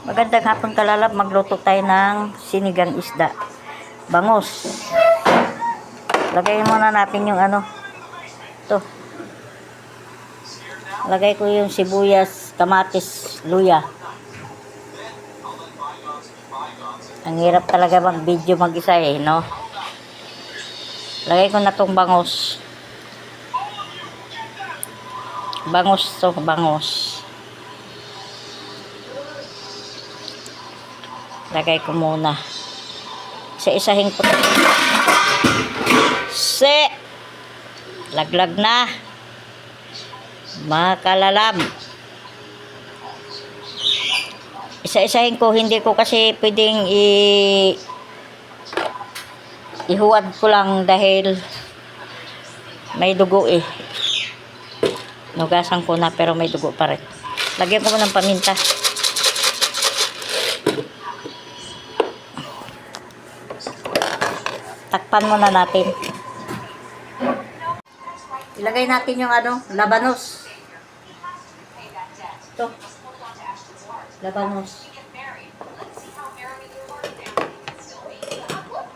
Magandang hapon kalalab, magluto tayo ng sinigang isda. Bangus. Lagay muna natin yung ano. Ito. Lagay ko yung sibuyas, kamatis, luya. Ang hirap talaga mag-video mag-isa eh, no? Lagay ko na tong bangus. Bangus to, bangus. Lagay ko muna. Isa-isahin ko. Laglag na. Mga kalalab. Isa-isahin ko. Hindi ko kasi pwedeng ihuwad ko lang dahil may dugo eh. Nugasan ko na pero may dugo pa rin. Lagyan ko ng paminta. Takpan muna natin. Ilagay natin yung ano, labanos. Ito. Labanos.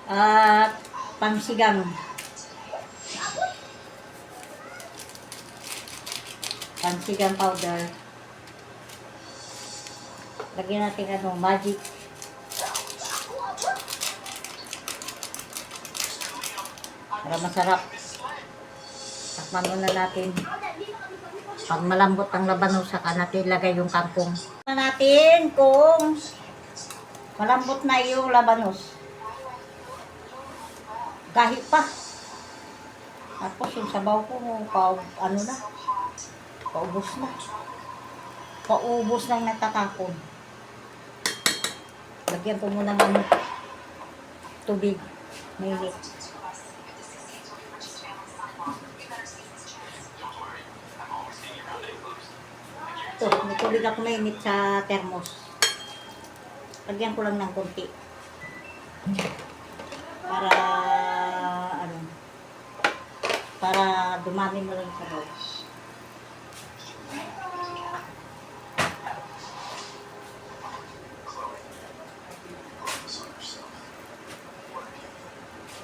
At pansigang. Pansigang powder. Lagyan natin ano, magic. Para masarap. Takpan muna natin. Pag malambot ang labanos, saka natin ilagay yung kangkong. Takpan natin kung malambot na yung labanos. Gahi pa. Tapos yung sabaw ko, ano na. Paubos na. Paubos na nagtatapon. Lagyan ko muna ng tubig. Mainit. Ito, may tubig ako mainit sa thermos. Lagyan ko lang ng konti. Para, ano, para dumami mo lang sa bawah.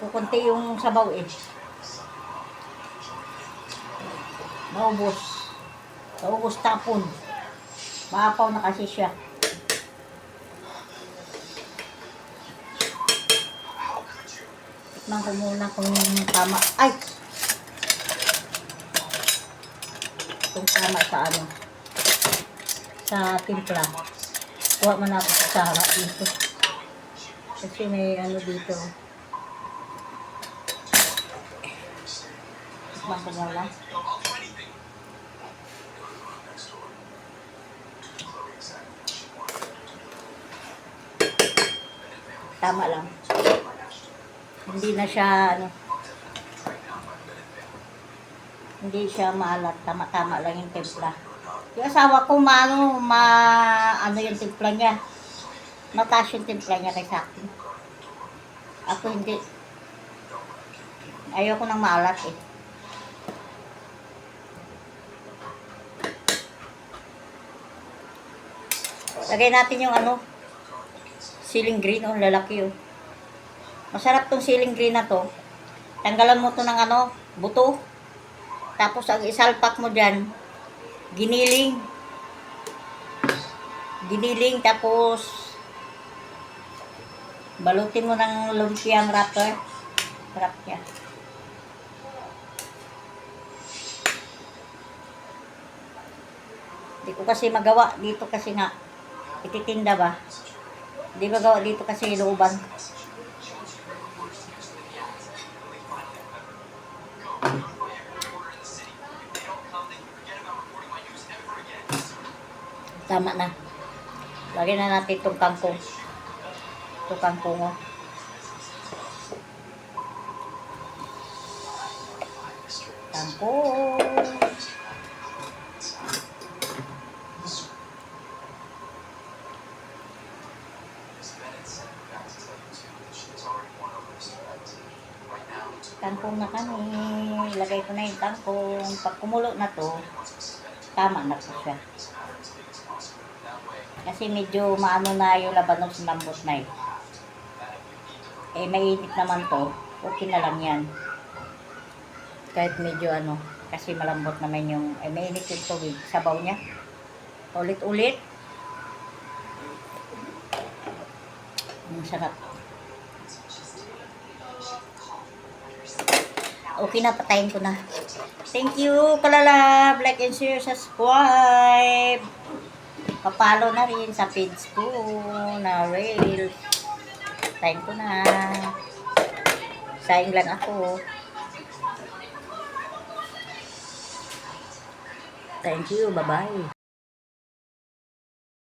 Kukunti yung sabaw eh. Maubos. Maubos tapon. Maapaw na kasi siya. Tikman ko muna kung tama. Ay! Kung tama sa ano. Sa timpla. Kuha man ako sa sara dito. Kasi may ano dito. Tikman ko muna. Tama lang. Hindi na siya ano. Hindi siya maalat. Tama-tama lang yung timpla. Yung asawa ko ano yung timpla niya. Mataas yung timpla niya kaysa akin. Ako hindi. Ayoko nang maalat eh. Lagay natin yung ano, siling green o lalaki oh. Masarap tong siling green na to. Tanggalan mo to ng ano, buto. Tapos ang isalpak mo dyan, giniling. Giniling tapos balutin mo ng lumpiang wrapper. Wrap niya. Hindi ko kasi magawa dito kasi nga ititinda ba? Hindi ba gawa dito kasi looban. Tama na. Lagyan na natin itong kangkong. Itong kangkong oh. Kangkong. Kangkong na kami. Ilagay ko na yung kangkong. Pag kumulo na to, tama na po siya. Kasi medyo maano na yung labanos, lambot na eh. Eh, mainit naman to. Okay na lang yan. Kahit medyo ano, kasi malambot naman yung, mainit yung tubig. Sabaw niya. Ulit-ulit. Ang sarap. Okay na, patayin ko na. Thank you, kalalab. Like and share, subscribe. Papalo na rin sa page ko na Rail. Patayin ko na. Sayang lang ako. Thank you, bye-bye.